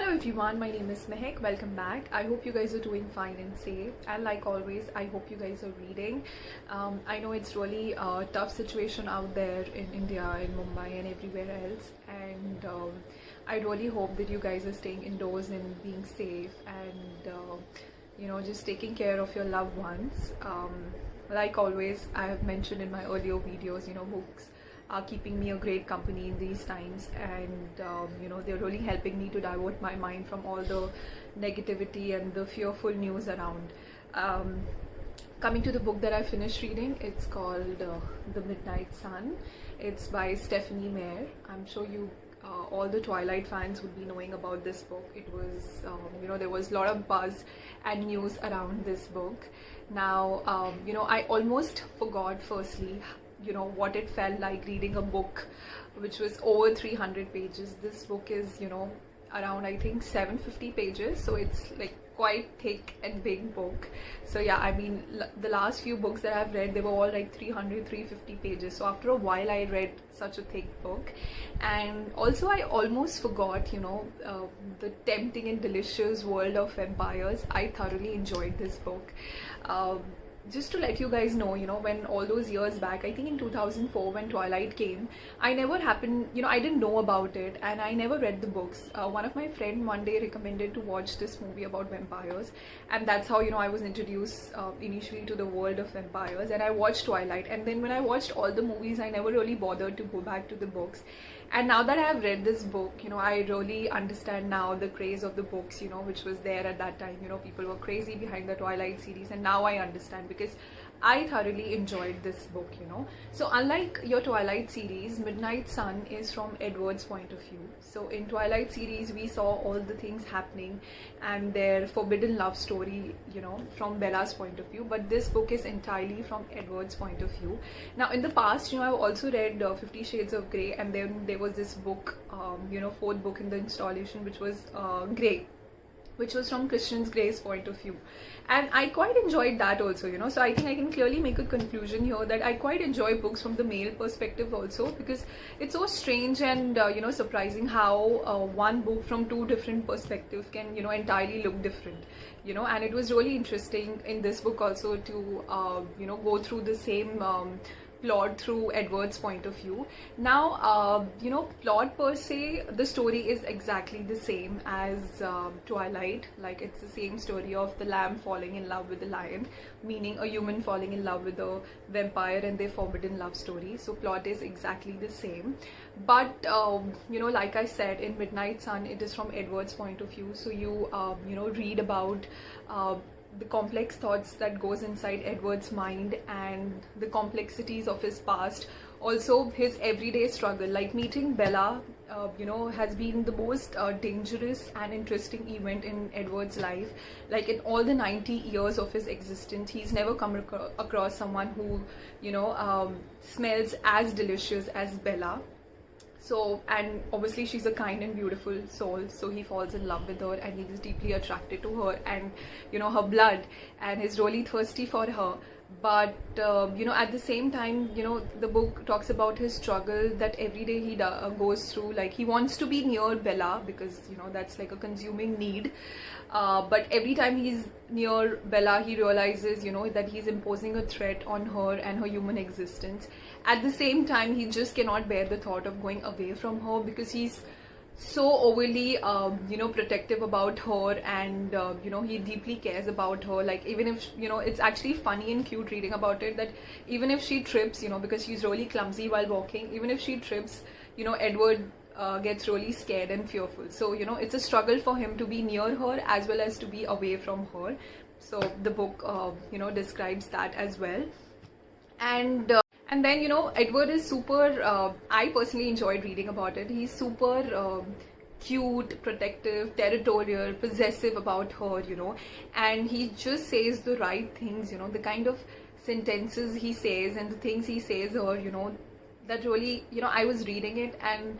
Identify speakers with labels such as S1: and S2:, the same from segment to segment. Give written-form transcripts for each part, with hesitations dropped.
S1: Hello everyone, my name is Mehek. Welcome back. I hope you guys are doing fine and safe. And like always, I hope you guys are reading. I know it's really a tough situation out there in India, in Mumbai, and everywhere else. And I really hope that you guys are staying indoors and being safe and just taking care of your loved ones. Like always, I have mentioned in my earlier videos, books are keeping me a great company in these times, and they're really helping me to divert my mind from all the negativity and the fearful news around. Coming to the book that I finished reading, it's called The Midnight Sun. It's by Stephenie Meyer. I'm sure you all the Twilight fans would be knowing about this book. It was there was a lot of buzz and news around this book. Now I almost forgot firstly what it felt like reading a book which was over 300 pages. This book is around I think 750 pages, so it's like quite thick and big book. So yeah, I mean the last few books that I've read, they were all like 350 pages. So after a while I read such a thick book, and also I almost forgot the tempting and delicious world of vampires. I thoroughly enjoyed this book. Just to let you guys know, when all those years back, I think in 2004 when Twilight came, I didn't know about it and I never read the books. One of my friend one day recommended to watch this movie about vampires, and that's how I was introduced initially to the world of vampires, and I watched Twilight. And then when I watched all the movies, I never really bothered to go back to the books. And now that I have read this book, I really understand now the craze of the books, which was there at that time. People were crazy behind the Twilight series, and now I understand because I thoroughly enjoyed this book, So unlike your Twilight series, Midnight Sun is from Edward's point of view. So in Twilight series, we saw all the things happening and their forbidden love story, from Bella's point of view. But this book is entirely from Edward's point of view. Now in the past, I've also read 50 Shades of Grey, and then there was this book, fourth book in the installation, which was Grey, which was from Christian Grey's point of view, and I quite enjoyed that also, so I think I can clearly make a conclusion here that I quite enjoy books from the male perspective also, because it's so strange and surprising how one book from two different perspectives can entirely look different, and it was really interesting in this book also to go through the same plot through Edward's point of view. Now plot per se, the story is exactly the same as Twilight. Like, it's the same story of the lamb falling in love with the lion, meaning a human falling in love with a vampire and their forbidden love story. So plot is exactly the same, but like I said, in Midnight Sun, it is from Edward's point of view. So you read about the complex thoughts that goes inside Edward's mind and the complexities of his past, also his everyday struggle. Like, meeting Bella has been the most dangerous and interesting event in Edward's life. Like, in all the 90 years of his existence, he's never come across someone who smells as delicious as Bella. So, and obviously she's a kind and beautiful soul, so he falls in love with her and he's deeply attracted to her and her blood, and is really thirsty for her. But at the same time, the book talks about his struggle that every day he goes through. Like, he wants to be near Bella because that's like a consuming need, but every time he's near Bella, he realizes that he's imposing a threat on her and her human existence. At the same time, he just cannot bear the thought of going away from her because he's so overly protective about her, and he deeply cares about her. Like, even if it's actually funny and cute reading about it, that even if she trips, because she's really clumsy while walking, even if she trips, Edward gets really scared and fearful. So it's a struggle for him to be near her as well as to be away from her. So the book describes that as well. And then Edward is super, I personally enjoyed reading about it. He's super cute, protective, territorial, possessive about her, and he just says the right things, the kind of sentences he says and the things he says her, that really, I was reading it, and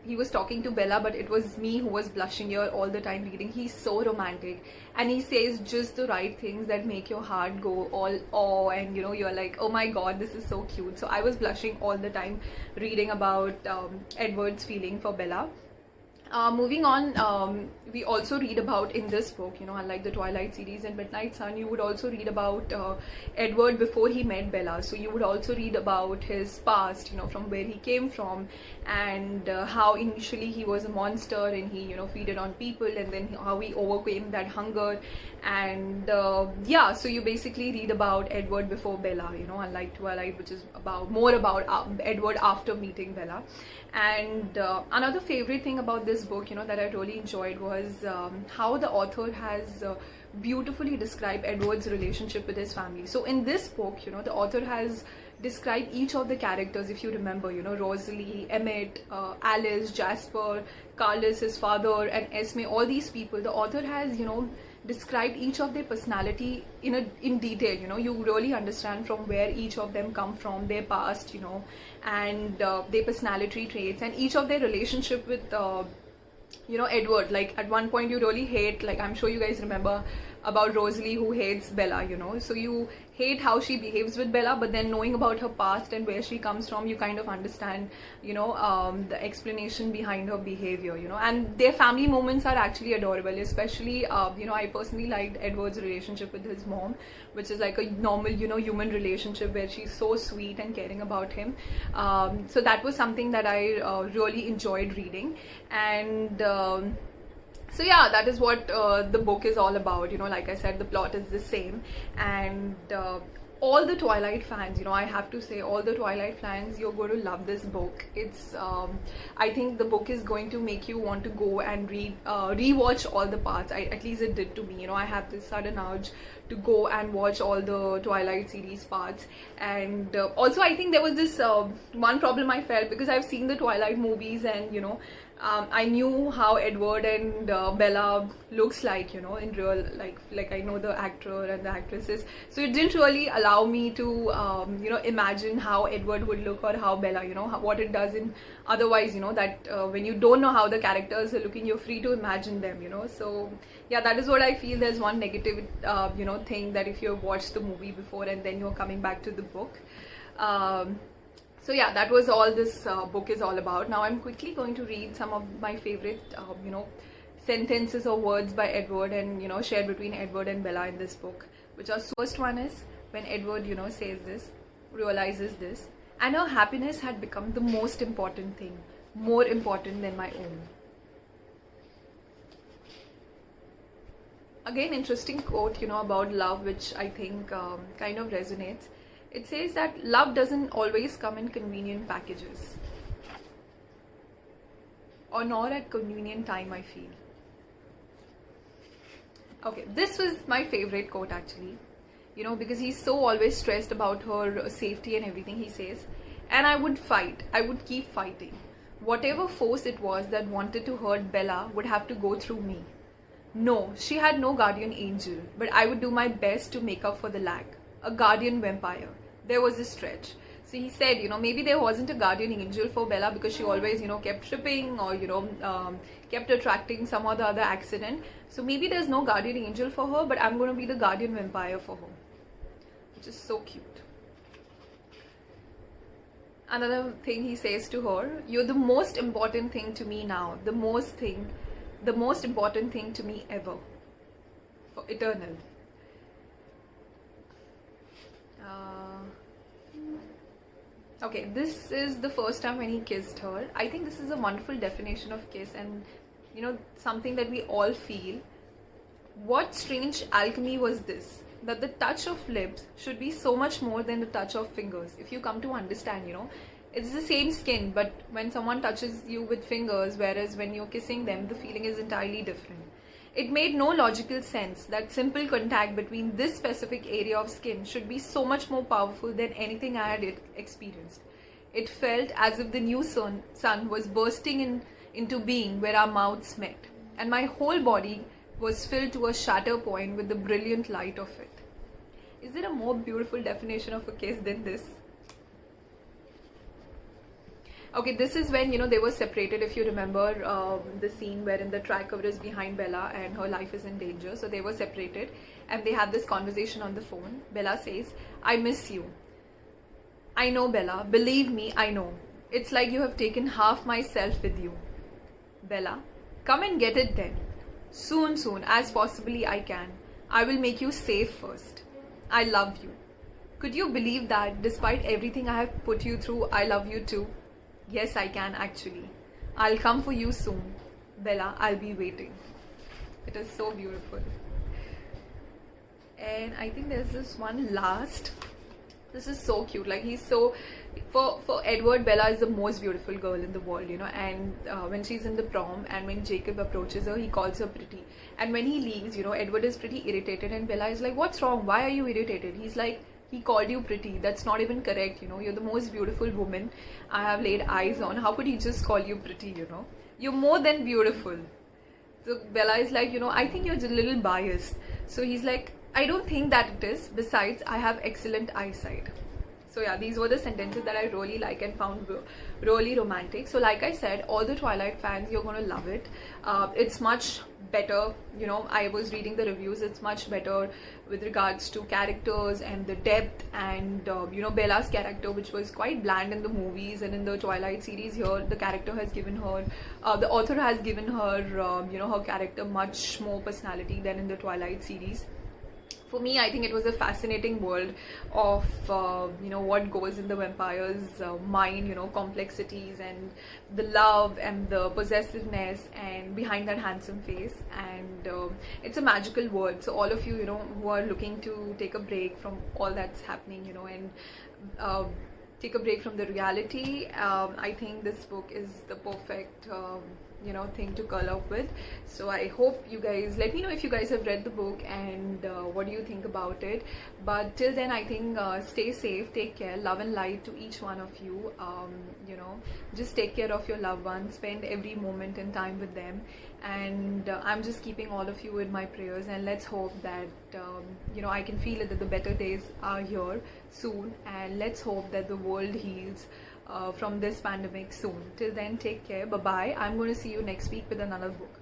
S1: he was talking to Bella, but it was me who was blushing here all the time reading. He's so romantic, and he says just the right things that make your heart go all awe, and you're like, oh my god, this is so cute. So I was blushing all the time reading about Edward's feeling for Bella. Moving on, we also read about in this book, unlike the Twilight series and Midnight Sun, you would also read about Edward before he met Bella. So you would also read about his past, from where he came from, and how initially he was a monster and he, feeded on people, and then how he overcame that hunger. And yeah, so you basically read about Edward before Bella, unlike Twilight, which is more about Edward after meeting Bella. And another favorite thing about this book, that I really enjoyed was how the author has beautifully described Edward's relationship with his family. So in this book, the author has described each of the characters, if you remember, Rosalie, Emmett, Alice, Jasper, Carlos, his father, and Esme, all these people. The author has, described each of their personality in detail. You really understand from where each of them come from, their past, and their personality traits, and each of their relationship with Edward. Like at one point you really hate, like I'm sure you guys remember about Rosalie who hates Bella, so you hate how she behaves with Bella, but then knowing about her past and where she comes from, you kind of understand, the explanation behind her behavior, and their family moments are actually adorable, especially, I personally liked Edward's relationship with his mom, which is like a normal, human relationship where she's so sweet and caring about him. So that was something that I really enjoyed reading. And so yeah, that is what the book is all about. Like I said, the plot is the same. And all the Twilight fans, I have to say, all the Twilight fans, you're going to love this book. It's I think the book is going to make you want to go and rewatch all the parts. At least it did to me. I have this sudden urge to go and watch all the Twilight series parts. And also I think there was this one problem I felt, because I've seen the Twilight movies, and I knew how Edward and Bella looks like, in real, like I know the actor and the actresses, so it didn't really allow me to imagine how Edward would look, or how Bella, what it does in otherwise, that when you don't know how the characters are looking, you're free to imagine them, so yeah, that is what I feel. There's one negative thing, that if you've watched the movie before and then you're coming back to the book. So yeah, that was all this book is all about. Now I'm quickly going to read some of my favorite, sentences or words by Edward, and shared between Edward and Bella in this book. Which are, first one is when Edward, says this, realizes this, and her happiness had become the most important thing, more important than my own. Again, interesting quote, about love, which I think kind of resonates. It says that love doesn't always come in convenient packages, or nor at convenient time, I feel. Okay, this was my favorite quote actually, because he's so always stressed about her safety and everything. He says, and I would fight, I would keep fighting. Whatever force it was that wanted to hurt Bella would have to go through me. No, she had no guardian angel, but I would do my best to make up for the lack. A guardian vampire. There was a stretch. So he said, maybe there wasn't a guardian angel for Bella, because she always, kept tripping, or, kept attracting some or the other accident. So maybe there's no guardian angel for her, but I'm going to be the guardian vampire for her. Which is so cute. Another thing he says to her, you're the most important thing to me now. The most important thing to me ever. For eternal. Okay, this is the first time when he kissed her. I think this is a wonderful definition of kiss, and something that we all feel. What strange alchemy was this, that the touch of lips should be so much more than the touch of fingers. If you come to understand, it's the same skin, but when someone touches you with fingers, whereas when you're kissing them, the feeling is entirely different. It made no logical sense that simple contact between this specific area of skin should be so much more powerful than anything I had experienced. It felt as if the new sun was bursting into being where our mouths met, and my whole body was filled to a shatter point with the brilliant light of it. Is there a more beautiful definition of a kiss than this? Okay, this is when, they were separated, if you remember the scene wherein the tracker is behind Bella and her life is in danger. So they were separated and they have this conversation on the phone. Bella says, I miss you. I know, Bella. Believe me, I know. It's like you have taken half myself with you. Bella, Come and get it then. Soon, as possibly I can. I will make you safe first. I love you. Could you believe that despite everything I have put you through, I love you too? Yes, I can actually. I'll come for you soon. Bella, I'll be waiting. It is so beautiful. And I think there's this one last. This is so cute. Like, he's so, for Edward, Bella is the most beautiful girl in the world, you know. And when she's in the prom and when Jacob approaches her, he calls her pretty. And when he leaves, you know, Edward is pretty irritated and Bella is like, what's wrong? Why are you irritated? He's like, he called you pretty. That's not even correct, you know. You're the most beautiful woman I have laid eyes on. How could he just call you pretty, you know? You're more than beautiful. So Bella is like, you know, I think you're just a little biased. So he's like, I don't think that it is. Besides, I have excellent eyesight. So yeah, these were the sentences that I really like and found really romantic. So like I said, all the Twilight fans, you're going to love it. It's much better, you know, I was reading the reviews, it's much better with regards to characters and the depth and, you know, Bella's character, which was quite bland in the movies and in the Twilight series. Here, the character has given her, the author has given her, you know, her character much more personality than in the Twilight series. For me, I think it was a fascinating world of, you know, what goes in the vampire's mind, you know, complexities and the love and the possessiveness and behind that handsome face. And it's a magical world. So all of you, you know, who are looking to take a break from all that's happening, you know, and take a break from the reality, I think this book is the perfect you know, thing to curl up with. So I hope you guys, let me know if you guys have read the book and what do you think about it. But till then, I think stay safe, take care, love and light to each one of you. You know, just take care of your loved ones, spend every moment and time with them. And I'm just keeping all of you in my prayers, and let's hope that you know, I can feel it that the better days are here soon, and let's hope that the world heals from this pandemic soon. Till then, take care. Bye bye. I'm going to see you next week with another book.